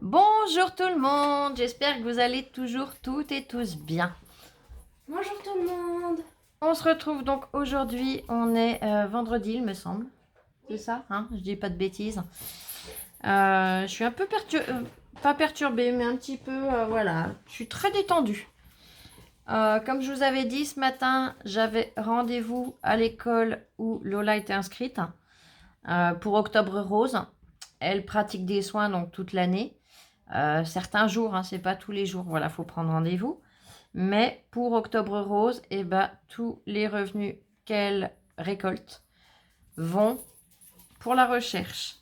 Bonjour tout le monde, j'espère que vous allez toujours toutes et tous bien. Bonjour tout le monde. On se retrouve donc aujourd'hui, on est vendredi il me semble. C'est ça, hein? Je dis pas de bêtises. Je suis un peu pas perturbée, mais un petit peu, voilà, je suis très détendue. Comme je vous avais dit ce matin, j'avais rendez-vous à l'école où Lola était inscrite pour Octobre Rose. Elle pratique des soins donc toute l'année. Certains jours, hein, c'est pas tous les jours, voilà, faut prendre rendez-vous. Mais pour Octobre Rose, eh ben, tous les revenus qu'elle récolte vont pour la recherche.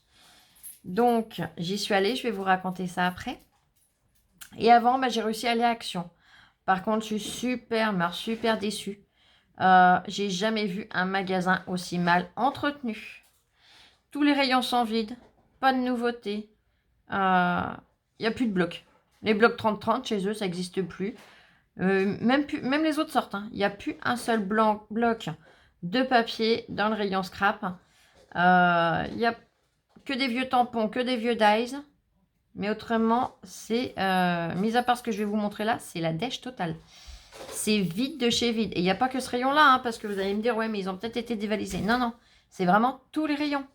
Donc, j'y suis allée, je vais vous raconter ça après. Et avant, bah, j'ai réussi à aller à Action. Par contre, je suis super déçue. J'ai jamais vu un magasin aussi mal entretenu. Tous les rayons sont vides, pas de nouveautés. Il n'y a plus de blocs. Les blocs 30-30, chez eux, ça n'existe plus. Même les autres sortes. Il n'y a plus un seul bloc de papier dans le rayon scrap. Il n'y a que des vieux tampons, que des vieux dies. Mais autrement, c'est, mis à part ce que je vais vous montrer là, c'est la dèche totale. C'est vide de chez vide. Et il n'y a pas que ce rayon-là, hein, parce que vous allez me dire, ouais, mais ils ont peut-être été dévalisés. Non, non, c'est vraiment tous les rayons.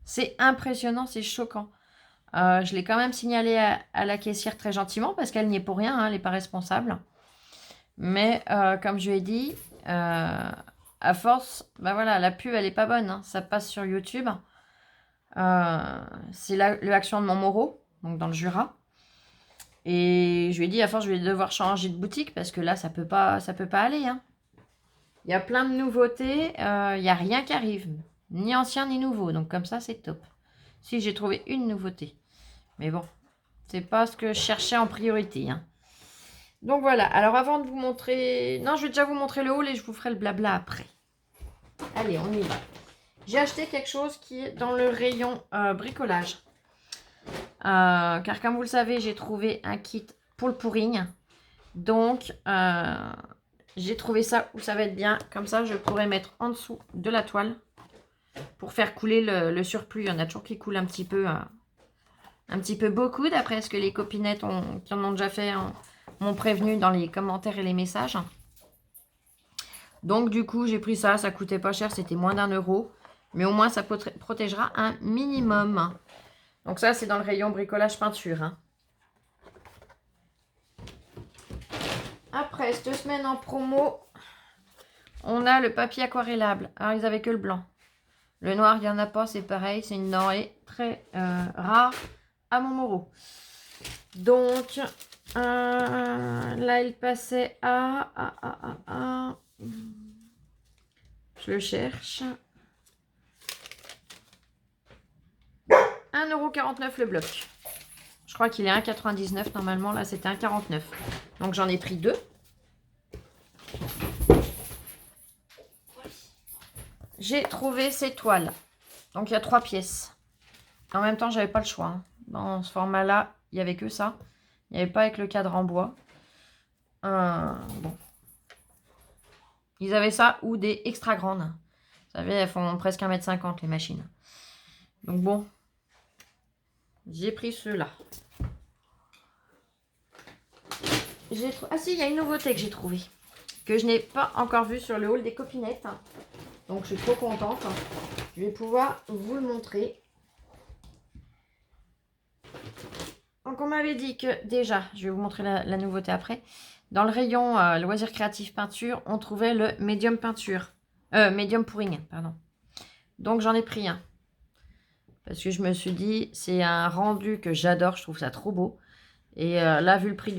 C'est impressionnant, c'est choquant. Je l'ai quand même signalé à la caissière très gentiment, parce qu'elle n'y est pour rien, hein, elle n'est pas responsable. Mais comme je lui ai dit, à force, bah voilà, la pub, elle est pas bonne, hein. Ça passe sur YouTube. C'est le Action de Montmoreau, donc dans le Jura. Et je lui ai dit, à force, je vais devoir changer de boutique parce que là, ça peut pas aller, hein. Il y a plein de nouveautés, il n'y a rien qui arrive, ni ancien ni nouveau. Donc comme ça, c'est top. Si j'ai trouvé une nouveauté. Mais bon, c'est pas ce que je cherchais en priorité, hein. Donc voilà, alors avant de vous montrer... Non, je vais déjà vous montrer le haul et je vous ferai le blabla après. Allez, on y va. J'ai acheté quelque chose qui est dans le rayon bricolage. Car comme vous le savez, j'ai trouvé un kit pour le pourring. Donc, j'ai trouvé ça où ça va être bien. Comme ça, je pourrais mettre en dessous de la toile pour faire couler le surplus. Il y en a toujours qui coulent un petit peu beaucoup, d'après ce que les copinettes qui en ont déjà fait m'ont prévenu dans les commentaires et les messages. Donc du coup, j'ai pris ça. Ça coûtait pas cher, c'était moins d'1 euro. Mais au moins, ça protégera un minimum. Donc ça, c'est dans le rayon bricolage peinture, hein. Après, cette semaine en promo, on a le papier aquarellable. Alors, ils avaient que le blanc. Le noir, il n'y en a pas, c'est pareil. C'est une denrée très rare à Montmoreau. Donc, là, il passait à... Je le cherche. 1,49 € le bloc. Je crois qu'il est 1,99 € normalement. Là, c'était 1,49 €. Donc, j'en ai pris 2. J'ai trouvé ces toiles. Donc, il y a 3 pièces. En même temps, j'avais pas le choix, hein. Dans ce format-là, il n'y avait que ça. Il n'y avait pas avec le cadre en bois. Bon. Ils avaient ça ou des extra grandes. Vous savez, elles font presque 1,50 m les machines. Donc bon, j'ai pris ceux-là. Ah si, il y a une nouveauté que j'ai trouvée. Que je n'ai pas encore vue sur le haul des copinettes. Donc je suis trop contente. Je vais pouvoir vous le montrer. Donc on m'avait dit que déjà, je vais vous montrer la nouveauté après. Dans le rayon loisirs créatifs peinture, on trouvait le médium peinture. Médium pourring, pardon. Donc j'en ai pris un. Parce que je me suis dit, c'est un rendu que j'adore, je trouve ça trop beau. Et là, vu le prix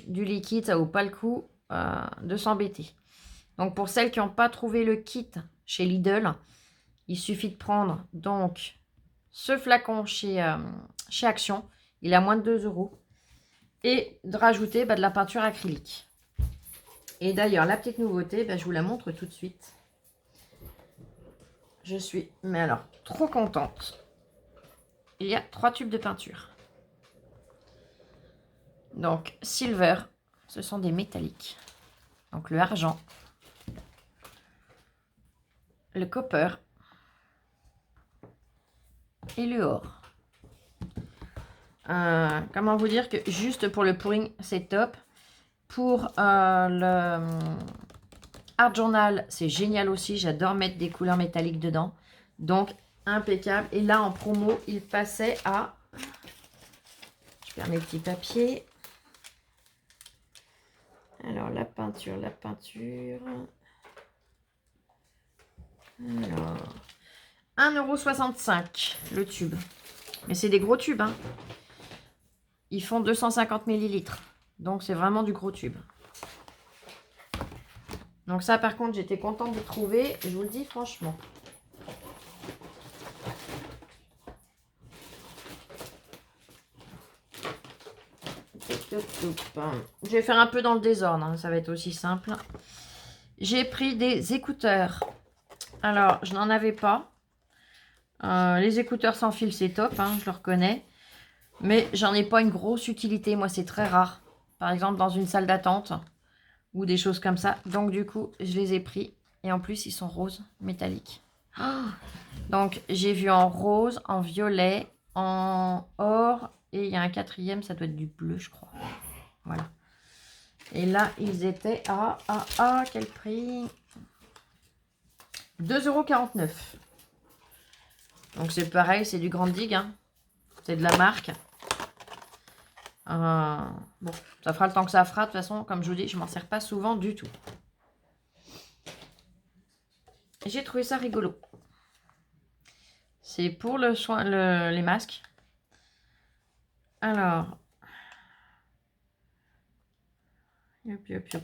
du liquide, ça vaut pas le coup de s'embêter. Donc pour celles qui n'ont pas trouvé le kit chez Lidl, il suffit de prendre donc ce flacon chez Action. Il est à moins de 2 €. Et de rajouter de la peinture acrylique. Et d'ailleurs, la petite nouveauté, je vous la montre tout de suite. Je suis, mais alors, trop contente. Il y a 3 tubes de peinture. Donc, silver, ce sont des métalliques. Donc, le argent, le copper et le or. comment vous dire que juste pour le pouring, c'est top. Pour le Art Journal, c'est génial aussi. J'adore mettre des couleurs métalliques dedans. Donc, impeccable. Et là, en promo, il passait à... Je perds mes petits papiers. Alors, la peinture. Alors, 1,65 € le tube. Mais c'est des gros tubes, hein. Ils font 250 millilitres. Donc, c'est vraiment du gros tube. Donc ça, par contre, j'étais contente de trouver. Je vous le dis franchement. Je vais faire un peu dans le désordre. Hein. Ça va être aussi simple. J'ai pris des écouteurs. Alors, je n'en avais pas. Les écouteurs sans fil, c'est top. Hein, je le reconnais. Mais j'en ai pas une grosse utilité. Moi, c'est très rare. Par exemple, dans une salle d'attente. Ou des choses comme ça. Donc, du coup, je les ai pris. Et en plus, ils sont roses, métalliques. Oh, donc, j'ai vu en rose, en violet, en or. Et il y a un quatrième, ça doit être du bleu, je crois. Voilà. Et là, ils étaient à quel prix? 2,49 €. Donc, c'est pareil, c'est du Grand Dig. Hein. C'est de la marque. Bon, ça fera le temps que ça fera. De toute façon, comme je vous dis, je m'en sers pas souvent du tout. J'ai trouvé ça rigolo. C'est pour le soin, les masques. Alors,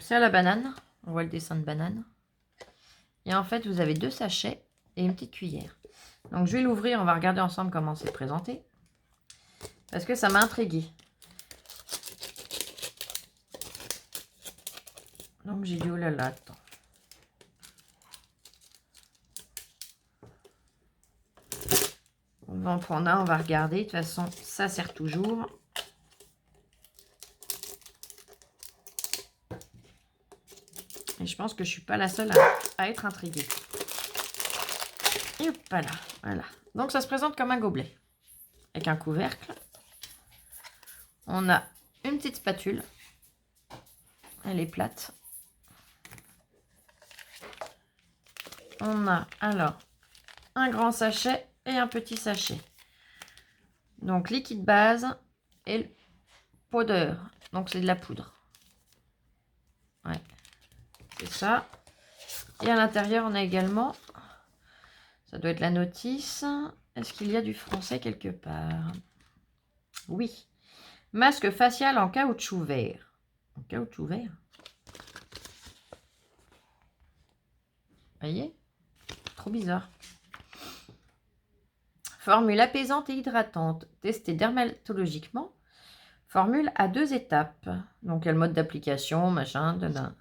c'est à la banane. On voit le dessin de banane. Et en fait, vous avez 2 sachets et une petite cuillère. Donc, je vais l'ouvrir. On va regarder ensemble comment c'est présenté. Parce que ça m'a intriguée. Donc, j'ai dit, oh là là, attends. On va en prendre un, on va regarder. De toute façon, ça sert toujours. Et je pense que je ne suis pas la seule à être intriguée. Et hop là, voilà. Donc, ça se présente comme un gobelet. Avec un couvercle. On a une petite spatule. Elle est plate. On a alors un grand sachet et un petit sachet. Donc, liquide base et powder. Donc, c'est de la poudre. Ouais, c'est ça. Et à l'intérieur, on a également, ça doit être la notice. Est-ce qu'il y a du français quelque part? Oui. Masque facial en caoutchouc vert. En caoutchouc vert? Voyez? Trop bizarre. Formule apaisante et hydratante. Testée dermatologiquement. Formule à 2 étapes. Donc, il y a le mode d'application, machin, dadin.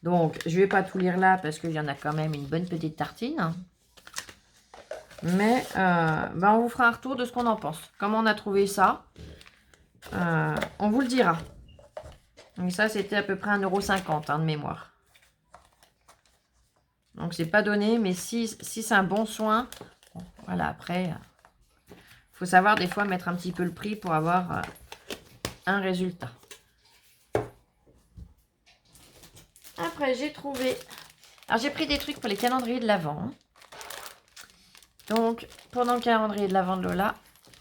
Donc, je ne vais pas tout lire là parce qu'il y en a quand même une bonne petite tartine. Mais, on vous fera un retour de ce qu'on en pense. Comment on a trouvé ça? On vous le dira. Donc, ça, c'était à peu près 1,50 € de mémoire. Donc, c'est pas donné, mais si c'est un bon soin, bon, voilà, après, faut savoir des fois mettre un petit peu le prix pour avoir un résultat. Après, j'ai trouvé... Alors, j'ai pris des trucs pour les calendriers de l'Avent. Donc, pendant le calendrier de l'Avent de Lola,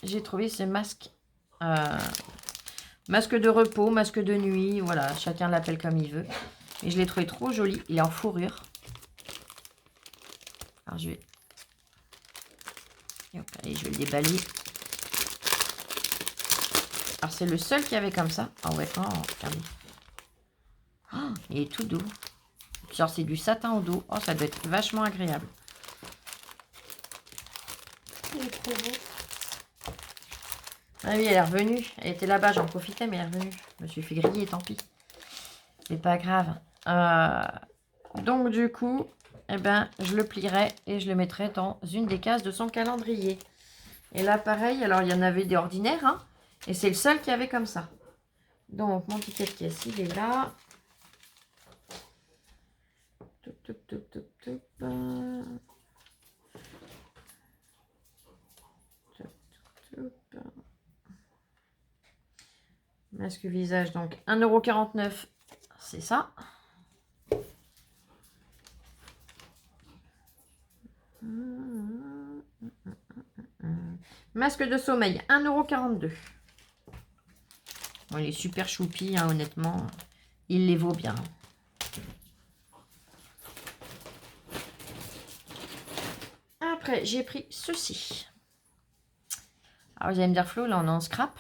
j'ai trouvé ce masque. Masque de repos, masque de nuit. Voilà, chacun l'appelle comme il veut. Et je l'ai trouvé trop joli. Il est en fourrure. Alors, je vais... Hop, allez, je vais le déballer. Alors, c'est le seul qu'il y avait comme ça. Ah ouais, oh, regardez. Oh, il est tout doux. Genre, c'est du satin au dos. Oh, ça doit être vachement agréable. Il est trop beau. Ah oui, elle est revenue. Elle était là-bas, j'en profitais, mais elle est revenue. Je me suis fait griller, tant pis. C'est pas grave. Donc, du coup, eh ben, je le plierai et je le mettrai dans une des cases de son calendrier. Et là, pareil, alors, il y en avait des ordinaires, hein, et c'est le seul qui avait comme ça. Donc, mon ticket de caisse, il est là. Toup, toup, toup, toup, toup. Toup, toup, toup. Masque visage, donc 1,49 €, c'est ça. Masque de sommeil, 1,42 €. Bon, il est super choupi, hein, honnêtement. Il les vaut bien. Après, j'ai pris ceci. Alors, vous allez me dire, Flo, là, on est en scrap.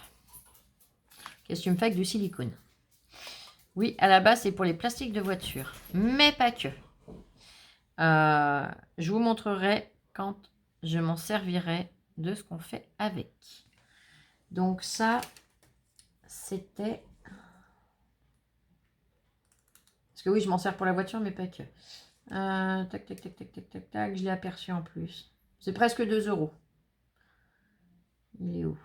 Qu'est-ce que tu me fais avec du silicone? Oui, à la base, c'est pour les plastiques de voiture. Mais pas que. Je vous montrerai quand je m'en servirai de ce qu'on fait avec. Donc ça, c'était... Parce que oui, je m'en sers pour la voiture, mais pas que. Tac, tac, tac, tac, tac, tac, tac. Je l'ai aperçu en plus. C'est presque 2 €. Il est où?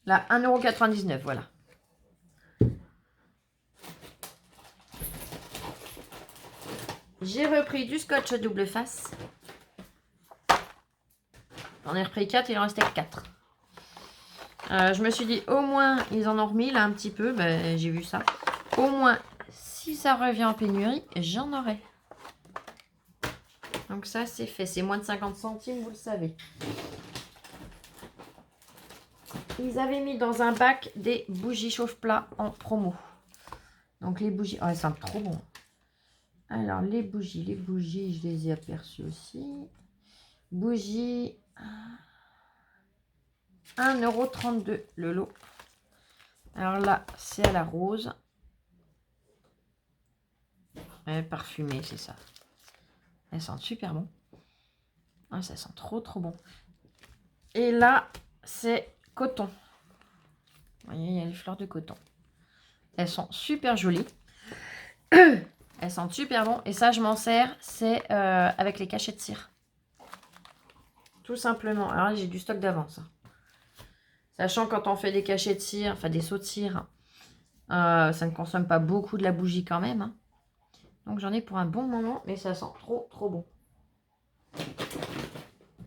Là, 1,99 €, voilà. J'ai repris du scotch double face. J'en ai repris 4, il en restait 4. Je me suis dit, au moins, ils en ont remis là un petit peu. Ben, j'ai vu ça. Au moins, si ça revient en pénurie, j'en aurai. Donc ça, c'est fait. C'est moins de 50 centimes, vous le savez. Ils avaient mis dans un bac des bougies chauffe-plat en promo. Donc les bougies... Oh, elles sentent trop bon. Alors, les bougies, je les ai aperçues aussi. Bougies... 1,32 € le lot. Alors là, c'est à la rose. Parfumée, c'est ça. Elles sentent super bon. Ah, ça sent trop bon. Et là, c'est coton. Vous voyez, il y a les fleurs de coton. Elles sont super jolies. Elles sentent super bon. Et ça, je m'en sers, c'est avec les cachets de cire. Tout simplement. Alors là, j'ai du stock d'avance. Sachant quand on fait des cachets de cire, enfin des seaux de cire, ça ne consomme pas beaucoup de la bougie quand même. Hein. Donc j'en ai pour un bon moment, mais ça sent trop bon.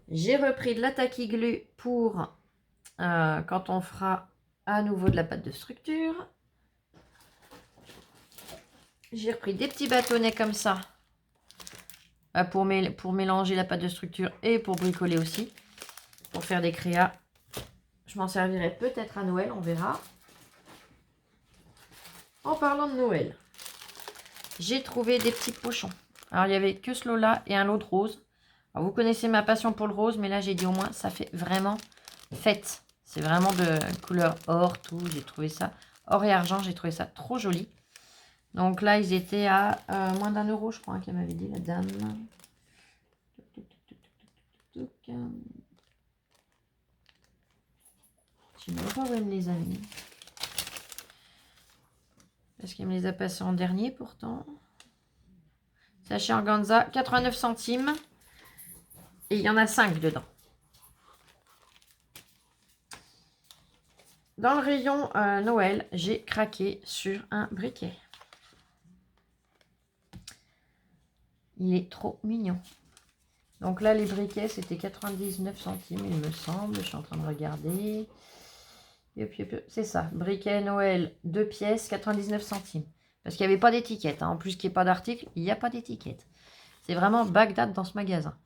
J'ai repris de la Tacky Glue pour quand on fera à nouveau de la pâte de structure. J'ai repris des petits bâtonnets comme ça pour mélanger la pâte de structure et pour bricoler aussi. Pour faire des créas. Je m'en servirai peut-être à Noël, on verra. En parlant de Noël, j'ai trouvé des petits pochons. Alors, il n'y avait que ce lot-là et un lot de rose. Alors, vous connaissez ma passion pour le rose, mais là, j'ai dit au moins, ça fait vraiment fête. C'est vraiment de couleur or, tout. J'ai trouvé ça, or et argent, j'ai trouvé ça trop joli. Donc là, ils étaient à moins d'1 €, je crois, qu'elle m'avait dit, la dame. Je ne sais pas où elle me les a mis. Parce qu'elle me les a passés en dernier, pourtant. Sachet organza, 89 centimes. Et il y en a 5 dedans. Dans le rayon Noël, j'ai craqué sur un briquet. Il est trop mignon. Donc là, les briquets, c'était 99 centimes, il me semble. Je suis en train de regarder. C'est ça. Briquet Noël, 2 pièces, 99 centimes. Parce qu'il n'y avait pas d'étiquette. Hein. En plus qu'il n'y ait pas d'article, il n'y a pas d'étiquette. C'est vraiment Bagdad dans ce magasin.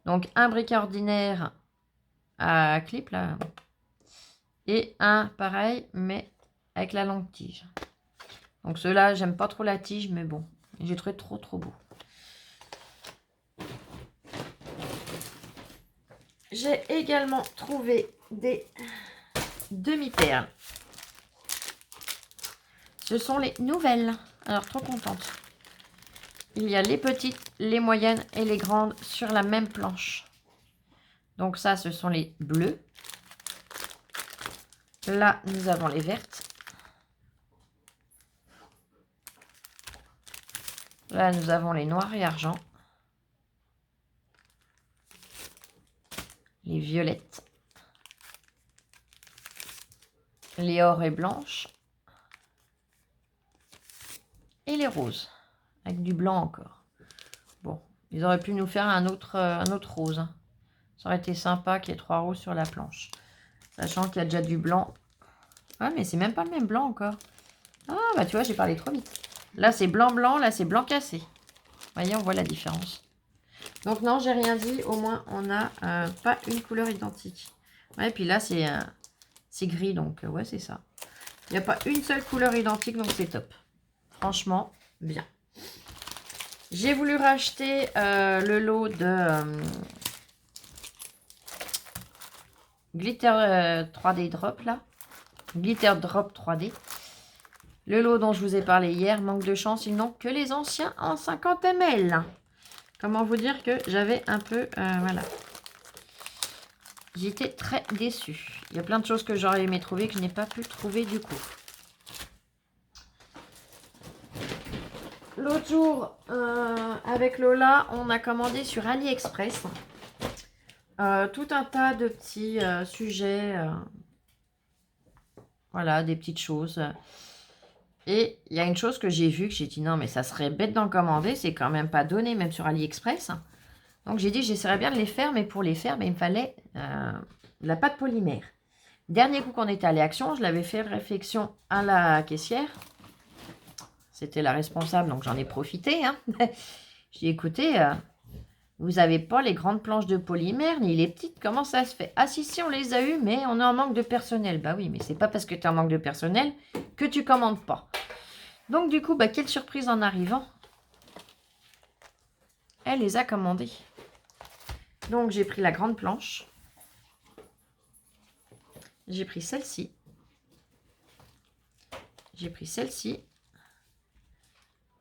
Donc, un briquet ordinaire à clip, là. Et un pareil, mais avec la longue tige. Donc, ceux-là, j'aime pas trop la tige, mais bon. J'ai trouvé trop beau. J'ai également trouvé des demi-perles. Ce sont les nouvelles. Alors, trop contente. Il y a les petites, les moyennes et les grandes sur la même planche. Donc ça, ce sont les bleues. Là, nous avons les vertes. Là, nous avons les noirs et argent. Les violettes. Les or et blanches. Et les roses. Avec du blanc encore. Bon, ils auraient pu nous faire un autre rose. Hein. Ça aurait été sympa qu'il y ait 3 roses sur la planche. Sachant qu'il y a déjà du blanc. Ah, mais c'est même pas le même blanc encore. Ah, bah tu vois, j'ai parlé trop vite. Là, c'est blanc-blanc, là, c'est blanc cassé. Vous voyez, on voit la différence. Donc non, j'ai rien dit. Au moins, on n'a pas une couleur identique. Ouais, et puis là, c'est gris, donc ouais, c'est ça. Il n'y a pas une seule couleur identique, donc c'est top. Franchement, bien. J'ai voulu racheter le lot de Glitter 3D Drop, là. Glitter Drop 3D. Le lot dont je vous ai parlé hier, manque de chance, ils n'ont que les anciens en 50 ml. Comment vous dire que j'avais un peu... voilà. J'étais très déçue. Il y a plein de choses que j'aurais aimé trouver que je n'ai pas pu trouver du coup. L'autre jour, avec Lola, on a commandé sur AliExpress tout un tas de petits sujets. Voilà, des petites choses. Et il y a une chose que j'ai vue, que j'ai dit non, mais ça serait bête d'en commander. C'est quand même pas donné, même sur AliExpress. Donc j'ai dit, j'essaierais bien de les faire, mais pour les faire, il me fallait de la pâte polymère. Dernier coup qu'on était allé à Action, je l'avais fait réflexion à la caissière. C'était la responsable, donc j'en ai profité. Hein. J'ai dit, écoutez, vous n'avez pas les grandes planches de polymère, ni les petites, comment ça se fait? Ah si, on les a eues, mais on est en manque de personnel. Bah oui, mais c'est pas parce que tu es en manque de personnel que tu commandes pas. Donc du coup, bah, quelle surprise en arrivant. Elle les a commandées. Donc j'ai pris la grande planche. J'ai pris celle-ci. J'ai pris celle-ci.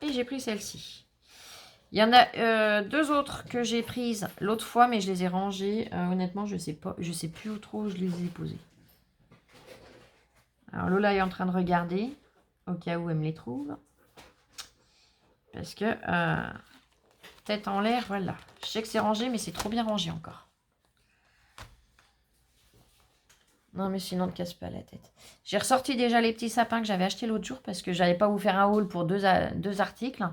Et j'ai pris celle-ci. Il y en a deux autres que j'ai prises l'autre fois, mais je les ai rangées. Honnêtement, je sais pas. Je sais plus où trop je les ai posées. Alors Lola est en train de regarder. Au cas où elle me les trouve. Parce que... tête en l'air, voilà. Je sais que c'est rangé, mais c'est trop bien rangé encore. Non, mais sinon, ne te casse pas la tête. J'ai ressorti déjà les petits sapins que j'avais achetés l'autre jour parce que j'allais pas vous faire un haul pour deux articles.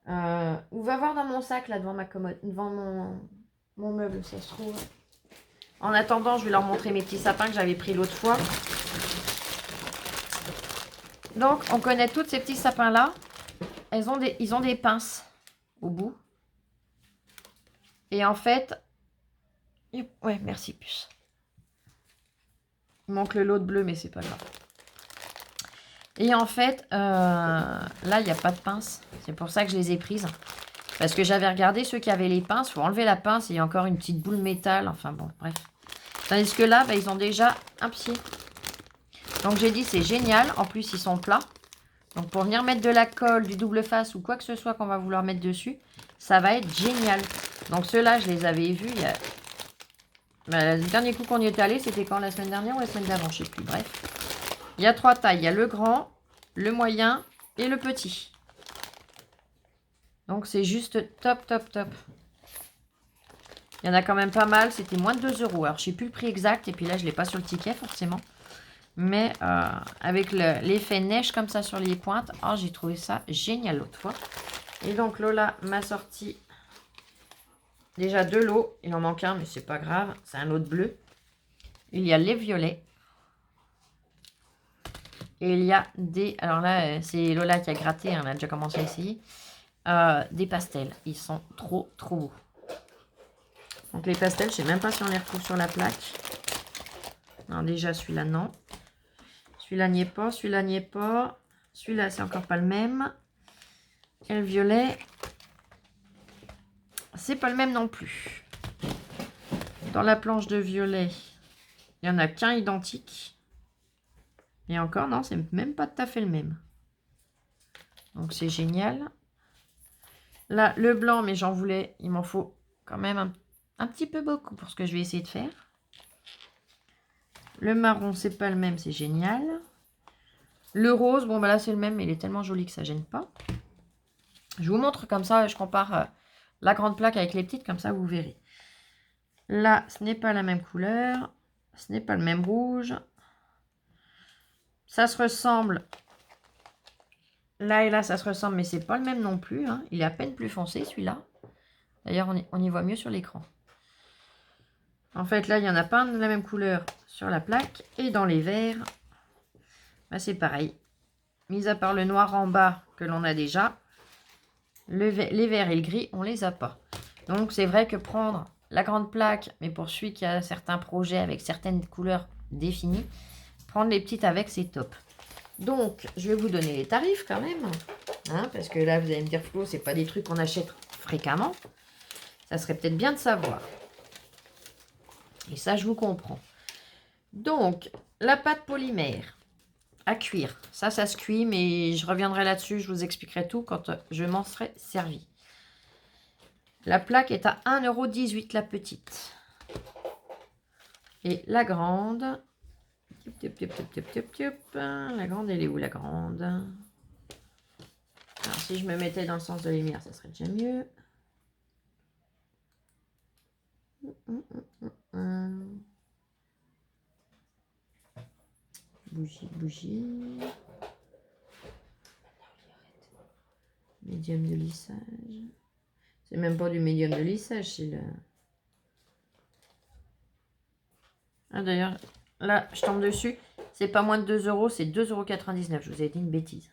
On va voir dans mon sac, là, devant ma commode, devant mon meuble, ça se trouve. En attendant, je vais leur montrer mes petits sapins que j'avais pris l'autre fois. Donc, on connaît tous ces petits sapins-là. Ils ont des pinces au bout. Et en fait... Ouais, merci, puce. Il manque le lot de bleu, mais c'est pas grave. Et en fait, là, il n'y a pas de pince. C'est pour ça que je les ai prises. Parce que j'avais regardé ceux qui avaient les pinces. Il faut enlever la pince et il y a encore une petite boule métal. Enfin bon, bref. Tandis que là, bah, ils ont déjà un pied. Donc j'ai dit, c'est génial. En plus, ils sont plats. Donc pour venir mettre de la colle, du double face ou quoi que ce soit qu'on va vouloir mettre dessus, ça va être génial. Donc ceux-là, je les avais vus. Bah, le dernier coup qu'on y est allé, c'était quand? La semaine dernière ou la semaine d'avant? Je ne sais plus. Bref. Il y a trois tailles. Il y a le grand, le moyen et le petit. Donc, c'est juste top, top, top. Il y en a quand même pas mal. C'était moins de 2 €. Alors, je ne sais plus le prix exact. Et puis là, je ne l'ai pas sur le ticket, forcément. Mais avec l'effet neige comme ça sur les pointes, oh, j'ai trouvé ça génial l'autre fois. Et donc, Lola m'a sorti déjà 2 lots. Il en manque un, mais c'est pas grave. C'est un lot de bleu. Il y a les violets. Et il y a des... Alors là, c'est Lola qui a gratté. On a déjà commencé à essayer. Des pastels. Ils sont trop, trop beaux. Donc les pastels, je ne sais même pas si on les retrouve sur la plaque. Non, déjà celui-là, non. Celui-là n'y est pas. Celui-là n'y est pas. Celui-là, c'est encore pas le même. Et le violet, c'est pas le même non plus. Dans la planche de violet, il n'y en a qu'un identique. Et encore, non, c'est même pas tout à fait le même. Donc c'est génial. Là, le blanc, mais j'en voulais, il m'en faut quand même un petit peu beaucoup pour ce que je vais essayer de faire. Le marron, c'est pas le même, c'est génial. Le rose, bon, bah là, c'est le même, mais il est tellement joli que ça gêne pas. Je vous montre comme ça, je compare la grande plaque avec les petites, comme ça, vous verrez. Là, ce n'est pas la même couleur. Ce n'est pas le même rouge. Ça se ressemble. Là et là, ça se ressemble, mais c'est pas le même non plus. Hein. Il est à peine plus foncé, celui-là. D'ailleurs, on y voit mieux sur l'écran. En fait, là, il n'y en a pas un de la même couleur sur la plaque. Et dans les verres, bah, c'est pareil. Mis à part le noir en bas que l'on a déjà, les verts et le gris, on les a pas. Donc c'est vrai que prendre la grande plaque, mais pour celui qui a certains projets avec certaines couleurs définies, prendre les petites avec, c'est top. Donc, je vais vous donner les tarifs quand même. Hein, parce que là, vous allez me dire, Flo, c'est pas des trucs qu'on achète fréquemment. Ça serait peut-être bien de savoir. Et ça, je vous comprends. Donc, la pâte polymère à cuire. Ça se cuit, mais je reviendrai là-dessus. Je vous expliquerai tout quand je m'en serai servi. La plaque est à 1,18 € la petite. Et la grande... La grande, elle est où la grande? Alors, si je me mettais dans le sens de la lumière, ça serait déjà mieux. Bougie. Médium de lissage. C'est même pas du médium de lissage, c'est le... Ah d'ailleurs, là, je tombe dessus. C'est pas moins de 2 €, c'est 2,99 €. Je vous ai dit une bêtise.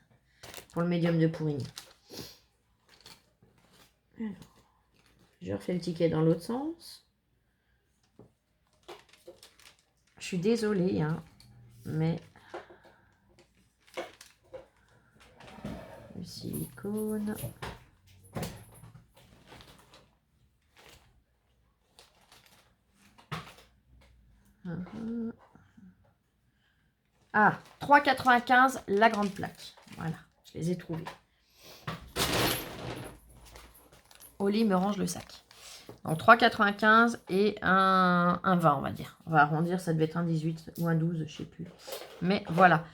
Pour le médium de pourrigne. Alors, je refais le ticket dans l'autre sens. Je suis désolée, hein, mais... Le silicone... Ah, 3,95 € la grande plaque. Voilà, je les ai trouvés. Oli me range le sac. Donc 3,95 € et un 20, on va dire. On va arrondir, ça devait être un 18 ou un 12, je sais plus. Mais voilà.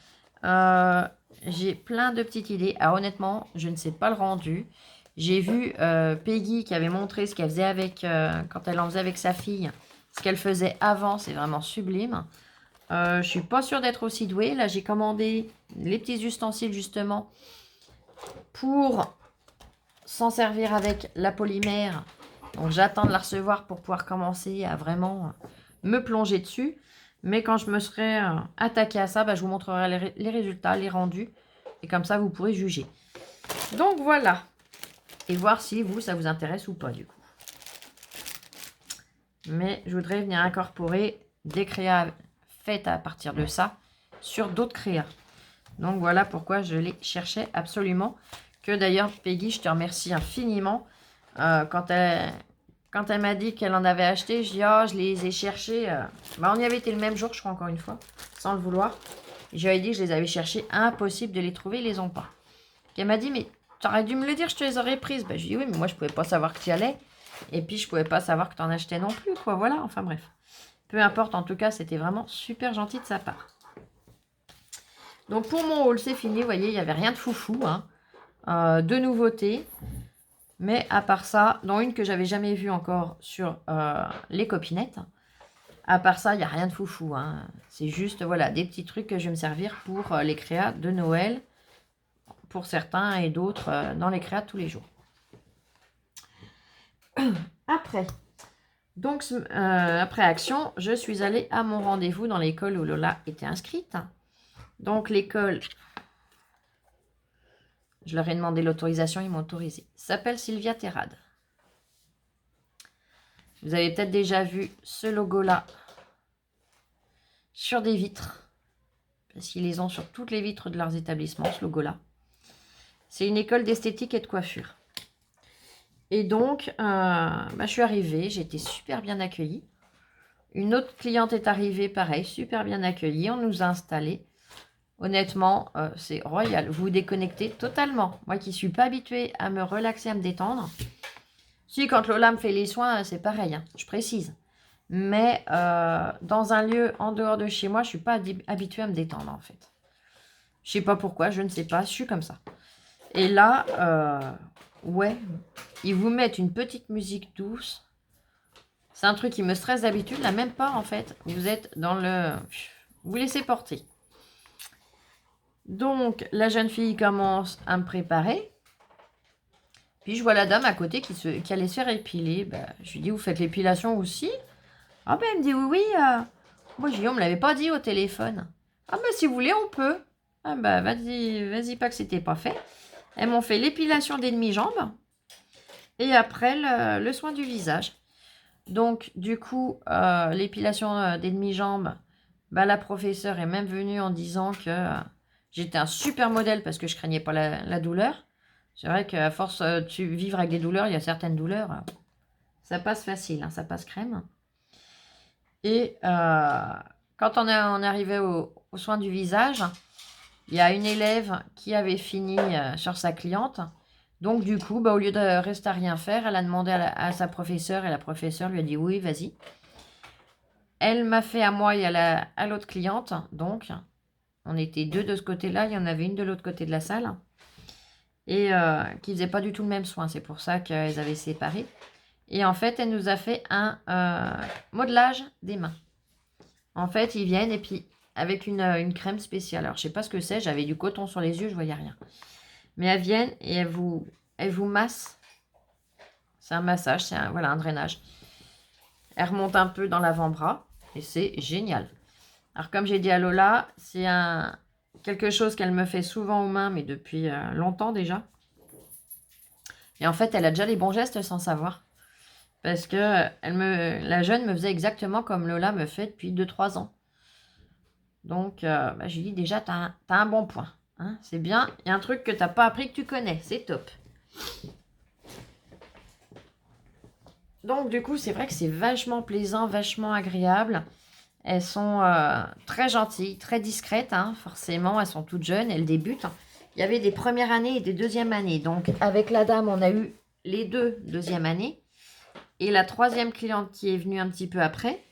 J'ai plein de petites idées. Ah, honnêtement, je ne sais pas le rendu. J'ai vu Peggy qui avait montré ce qu'elle faisait avec, quand elle en faisait avec sa fille. Ce qu'elle faisait avant, c'est vraiment sublime. Je suis pas sûre d'être aussi douée. Là, j'ai commandé les petits ustensiles justement pour s'en servir avec la polymère. Donc, j'attends de la recevoir pour pouvoir commencer à vraiment me plonger dessus. Mais quand je me serai attaquée à ça, bah, je vous montrerai les résultats, les rendus. Et comme ça, vous pourrez juger. Donc, voilà. Et voir si vous, ça vous intéresse ou pas, du coup. Mais je voudrais venir incorporer des créas faites à partir de ça sur d'autres créas. Donc, voilà pourquoi je les cherchais absolument. Que d'ailleurs, Peggy, je te remercie infiniment. Quand elle m'a dit qu'elle en avait acheté, je dis, oh, je les ai cherchés. Bah, on y avait été le même jour, je crois, encore une fois, sans le vouloir. Et je lui ai dit que je les avais cherchés, impossible de les trouver, ils les ont pas. Et elle m'a dit, mais tu aurais dû me le dire, je te les aurais prises. Bah, je lui ai dit, oui, mais moi, je pouvais pas savoir que tu y allais. Et puis, je pouvais pas savoir que tu en achetais non plus, quoi. Voilà, enfin bref. Peu importe, en tout cas, c'était vraiment super gentil de sa part. Donc, pour mon haul, c'est fini. Vous voyez, il n'y avait rien de foufou, hein. De nouveautés. Mais à part ça, dont une que j'avais jamais vue encore sur les copinettes. À part ça, il n'y a rien de foufou. Hein. C'est juste, voilà, des petits trucs que je vais me servir pour les créas de Noël. Pour certains et d'autres dans les créas de tous les jours. Après, donc, après action, je suis allée à mon rendez-vous dans l'école où Lola était inscrite. Donc, l'école... Je leur ai demandé l'autorisation, ils m'ont autorisé. Ça s'appelle Sylvia Terrade. Vous avez peut-être déjà vu ce logo-là sur des vitres. Parce qu'ils les ont sur toutes les vitres de leurs établissements, ce logo-là. C'est une école d'esthétique et de coiffure. Et donc, je suis arrivée, j'ai été super bien accueillie. Une autre cliente est arrivée, pareil, super bien accueillie. On nous a installés. Honnêtement, c'est royal. Vous vous déconnectez totalement. Moi qui ne suis pas habituée à me relaxer, à me détendre. Si, quand Lola me fait les soins, c'est pareil, hein, je précise. Mais dans un lieu en dehors de chez moi, je ne suis pas habituée à me détendre, en fait. Je ne sais pas pourquoi, je ne sais pas, je suis comme ça. Et là, ouais, ils vous mettent une petite musique douce. C'est un truc qui me stresse d'habitude, là, même pas, en fait. Vous êtes dans le... Vous laissez porter. Donc, la jeune fille commence à me préparer. Puis, je vois la dame à côté qui allait se faire épiler. Je lui dis, vous faites l'épilation aussi? Ah ben, elle me dit, oui, Moi, j'ai dit, on me l'avait pas dit au téléphone. Ah bah si vous voulez, on peut. Ah bah vas-y pas que c'était pas fait. Elles m'ont fait l'épilation des demi-jambes et après le soin du visage. Donc du coup, l'épilation des demi-jambes, bah, la professeure est même venue en disant que j'étais un super modèle parce que je craignais pas la douleur. C'est vrai qu'à force de vivre avec des douleurs, il y a certaines douleurs, ça passe facile, hein, ça passe crème. Et quand on est arrivé au soin du visage, il y a une élève qui avait fini sur sa cliente. Donc du coup, bah, au lieu de rester à rien faire, elle a demandé à sa professeure et la professeure lui a dit oui, vas-y. Elle m'a fait à moi et à l'autre cliente. Donc, on était deux de ce côté-là, il y en avait une de l'autre côté de la salle. Et qui ne faisaient pas du tout le même soin. C'est pour ça qu'elles avaient séparé. Et en fait, elle nous a fait un modelage des mains. En fait, ils viennent et puis avec une crème spéciale. Alors, je sais pas ce que c'est. J'avais du coton sur les yeux, je voyais rien. Mais elles viennent et elles vous massent. C'est un massage, c'est un drainage. Elles remontent un peu dans l'avant-bras et c'est génial. Alors, comme j'ai dit à Lola, c'est quelque chose qu'elle me fait souvent aux mains, mais depuis longtemps déjà. Et en fait, elle a déjà les bons gestes sans savoir. Parce que la jeune me faisait exactement comme Lola me fait depuis 2-3 ans. Donc, bah, je lui dis déjà, t'as un bon point. Hein, c'est bien. Il y a un truc que t'as pas appris que tu connais. C'est top. Donc, du coup, c'est vrai que c'est vachement plaisant, vachement agréable. Elles sont très gentilles, très discrètes. Hein, forcément, elles sont toutes jeunes. Elles débutent. Il y avait des premières années et des deuxièmes années. Donc, avec la dame, on a eu les deux deuxième années. Et la troisième cliente qui est venue un petit peu après,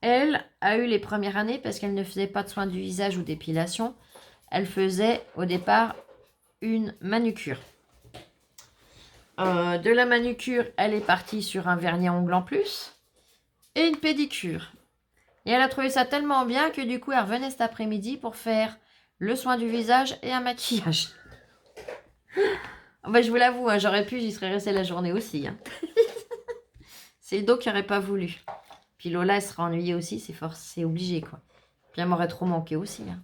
elle a eu les premières années parce qu'elle ne faisait pas de soins du visage ou d'épilation. Elle faisait au départ une manucure. De la manucure, elle est partie sur un vernis à ongles en plus et une pédicure. Et elle a trouvé ça tellement bien que du coup, elle revenait cet après-midi pour faire le soin du visage et un maquillage. Ben, je vous l'avoue, hein, j'aurais pu, j'y serais restée la journée aussi. Hein. C'est le dos qui n'aurait pas voulu. Puis Lola, elle serait ennuyée aussi, c'est obligé, quoi. Puis elle m'aurait trop manqué aussi. Hein,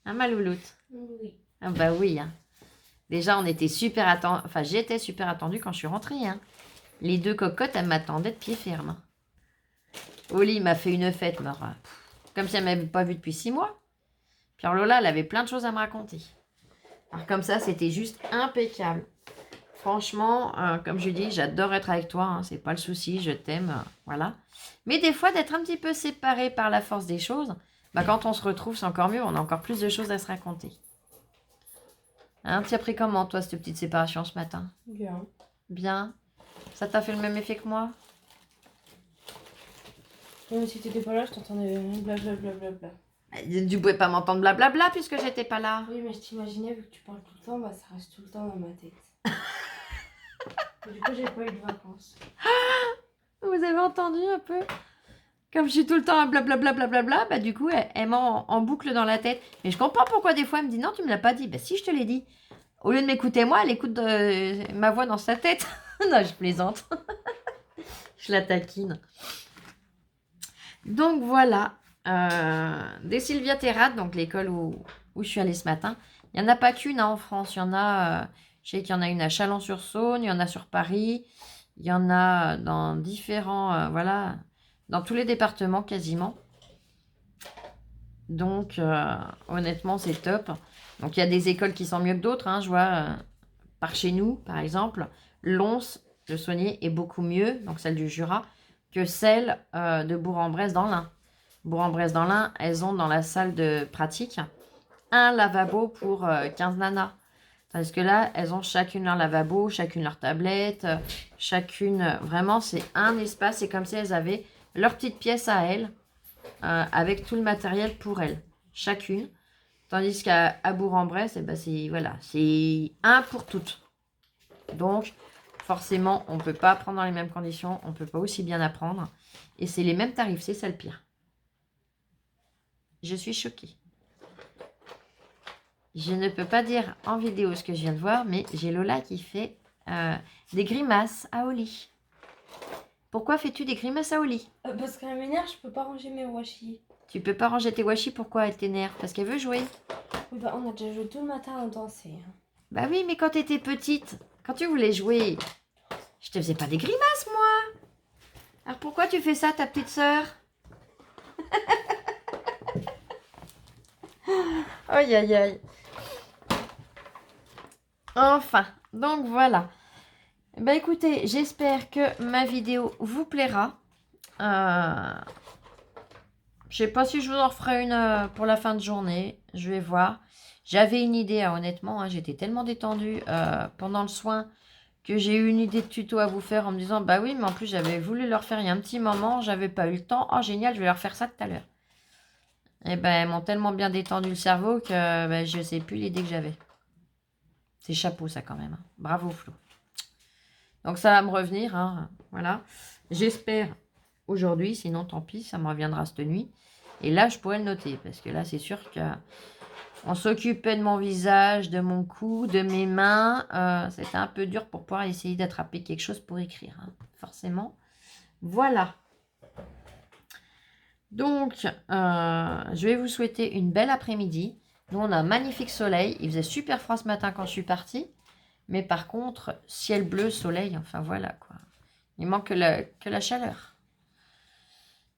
hein ma louloute? Oui. Ah bah oui. Hein. Déjà, on était super attendus. Enfin, j'étais super attendue quand je suis rentrée. Hein. Les deux cocottes, elles m'attendaient de pied ferme. Oli m'a fait une fête, comme si elle ne m'avait pas vue depuis 6 mois. Puis alors Lola, elle avait plein de choses à me raconter. Alors comme ça, c'était juste impeccable. Franchement, comme je dis, j'adore être avec toi. Hein, c'est pas le souci, je t'aime. Voilà. Mais des fois, d'être un petit peu séparés par la force des choses, bah, quand on se retrouve, c'est encore mieux. On a encore plus de choses à se raconter. Hein, tu as pris comment, toi, cette petite séparation ce matin? Bien. Bien. Ça t'a fait le même effet que moi? Même si t'étais pas là, je t'entendais blablabla. Tu pouvais pas m'entendre blablabla puisque j'étais pas là. Oui, mais je t'imaginais, vu que tu parles tout le temps, bah ça reste tout le temps dans ma tête. Et du coup, j'ai pas eu de vacances. Vous avez entendu un peu? Comme je suis tout le temps à blablabla, bah du coup, elle m'a en boucle dans la tête. Mais je comprends pourquoi des fois elle me dit non, tu me l'as pas dit. Bah si, je te l'ai dit. Au lieu de m'écouter moi, elle écoute ma voix dans sa tête. Non, je plaisante. Je la taquine. Donc voilà. Des Sylvia Terrat, donc l'école où je suis allée ce matin. Il n'y en a pas qu'une hein, en France. Il y en a, je sais qu'il y en a une à Chalon-sur-Saône, il y en a sur Paris. Il y en a dans différents, voilà, dans tous les départements quasiment. Donc, honnêtement, c'est top. Donc, il y a des écoles qui sont mieux que d'autres. Hein. Je vois, par chez nous, par exemple, Lons, le Saunier, est beaucoup mieux, donc celle du Jura, que celle de Bourg-en-Bresse dans l'Ain. Bourg-en-Bresse dans l'Ain, elles ont dans la salle de pratique un lavabo pour 15 nanas. Parce que là, elles ont chacune leur lavabo, chacune leur tablette, chacune... Vraiment, c'est un espace. C'est comme si elles avaient leur petite pièce à elles, avec tout le matériel pour elles, chacune. Tandis qu'à Bourg-en-Bresse, eh ben voilà, c'est un pour toutes. Donc, forcément, on ne peut pas apprendre dans les mêmes conditions, on ne peut pas aussi bien apprendre. Et c'est les mêmes tarifs, c'est ça le pire. Je suis choquée. Je ne peux pas dire en vidéo ce que je viens de voir, mais j'ai Lola qui fait des grimaces à Oli. Pourquoi fais-tu des grimaces à Oli? Parce qu'elle m'énerve, je peux pas ranger mes washi. Tu peux pas ranger tes washi, pourquoi elle t'énerve? Parce qu'elle veut jouer. Oui, bah, on a déjà joué tout le matin à danser. Bah oui, mais quand t'étais petite, quand tu voulais jouer, je te faisais pas des grimaces, moi. Alors pourquoi tu fais ça, ta petite sœur? Aïe, aïe, aïe. Enfin, donc voilà. Bah écoutez, j'espère que ma vidéo vous plaira. Je sais pas si je vous en referai une pour la fin de journée. Je vais voir. J'avais une idée, hein, honnêtement. Hein, j'étais tellement détendue pendant le soin que j'ai eu une idée de tuto à vous faire en me disant, bah oui, mais en plus j'avais voulu leur faire il y a un petit moment. J'avais pas eu le temps. Oh génial, je vais leur faire ça tout à l'heure. Et ben, elles m'ont tellement bien détendu le cerveau que ben, je sais plus l'idée que j'avais. C'est chapeau ça quand même. Hein. Bravo Flo. Donc ça va me revenir. Hein, voilà. J'espère aujourd'hui, sinon tant pis, ça me reviendra cette nuit. Et là, je pourrais le noter, parce que là, c'est sûr qu'on s'occupait de mon visage, de mon cou, de mes mains. C'était un peu dur pour pouvoir essayer d'attraper quelque chose pour écrire, hein, forcément. Voilà. Donc, je vais vous souhaiter une belle après-midi. Nous, on a un magnifique soleil. Il faisait super froid ce matin quand je suis partie. Mais par contre, ciel bleu, soleil, enfin voilà quoi. Il manque que la chaleur.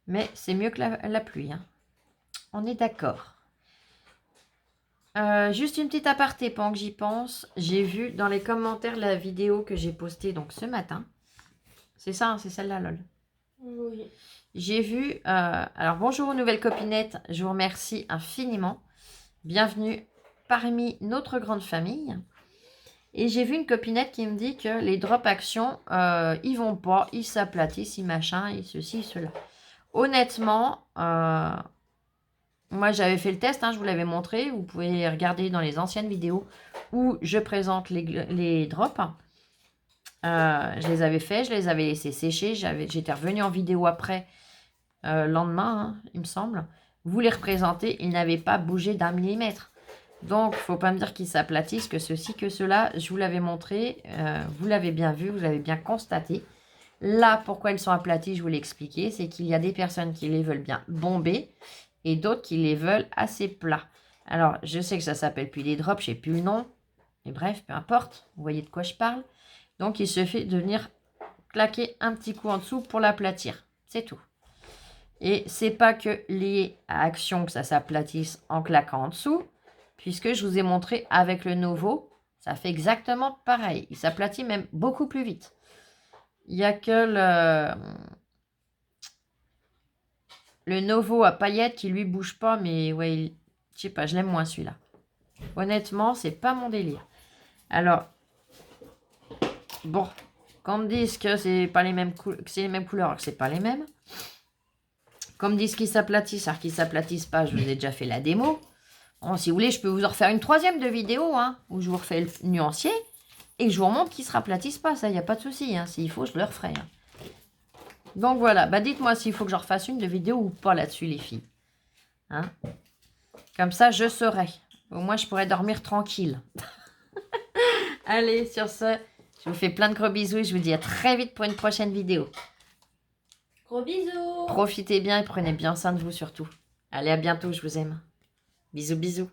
Mais c'est mieux que la pluie. Hein. On est d'accord. Juste une petite aparté pendant que j'y pense. J'ai vu dans les commentaires la vidéo que j'ai postée donc ce matin. C'est ça, hein, c'est celle-là, lol. Oui. J'ai vu... alors bonjour aux nouvelles copinettes. Je vous remercie infiniment. Bienvenue parmi notre grande famille. Et j'ai vu une copinette qui me dit que les drop actions, ils vont pas, ils s'aplatissent, ils machin, ils ceci, cela. Honnêtement, moi j'avais fait le test, hein, je vous l'avais montré. Vous pouvez regarder dans les anciennes vidéos où je présente les drops. Je les avais fait, je les avais laissés sécher. J'étais revenue en vidéo après, lendemain, hein, il me semble. Vous les représentez, ils n'avaient pas bougé d'1 millimètre. Donc, il ne faut pas me dire qu'ils s'aplatissent, que ceci, que cela. Je vous l'avais montré, vous l'avez bien vu, vous l'avez bien constaté. Là, pourquoi ils sont aplatis, je vous l'ai expliqué, c'est qu'il y a des personnes qui les veulent bien bombés et d'autres qui les veulent assez plats. Alors, je sais que ça s'appelle plus des drops, je ne sais plus le nom. Mais bref, peu importe, vous voyez de quoi je parle. Donc, il suffit de venir claquer un petit coup en dessous pour l'aplatir. C'est tout. Et c'est pas que lié à Action que ça s'aplatisse en claquant en dessous. Puisque je vous ai montré avec le Novo, ça fait exactement pareil. Il s'aplatit même beaucoup plus vite. Il n'y a que le Novo à paillettes qui lui bouge pas, mais ouais, je sais pas, je l'aime moins celui-là. Honnêtement, c'est pas mon délire. Alors, bon, qu'on me dise que c'est pas les mêmes que c'est les mêmes couleurs, que c'est pas les mêmes. Comme disent qu'ils s'aplatissent, alors qu'ils s'aplatissent pas, je vous ai déjà fait la démo. Bon, si vous voulez, je peux vous en refaire une troisième de vidéo, hein, où je vous refais le nuancier et je vous remontre qu'ils ne se raplatissent pas. Ça, il n'y a pas de souci. Hein, s'il faut, je le referai. Hein. Donc voilà, bah dites-moi s'il faut que je refasse une de vidéo ou pas là-dessus, les filles. Hein, comme ça, je saurai. Au moins, je pourrais dormir tranquille. Allez, sur ce, je vous fais plein de gros bisous et je vous dis à très vite pour une prochaine vidéo. Gros bisous. Profitez bien et prenez bien soin de vous surtout. Allez, à bientôt, je vous aime. Bisous, bisous.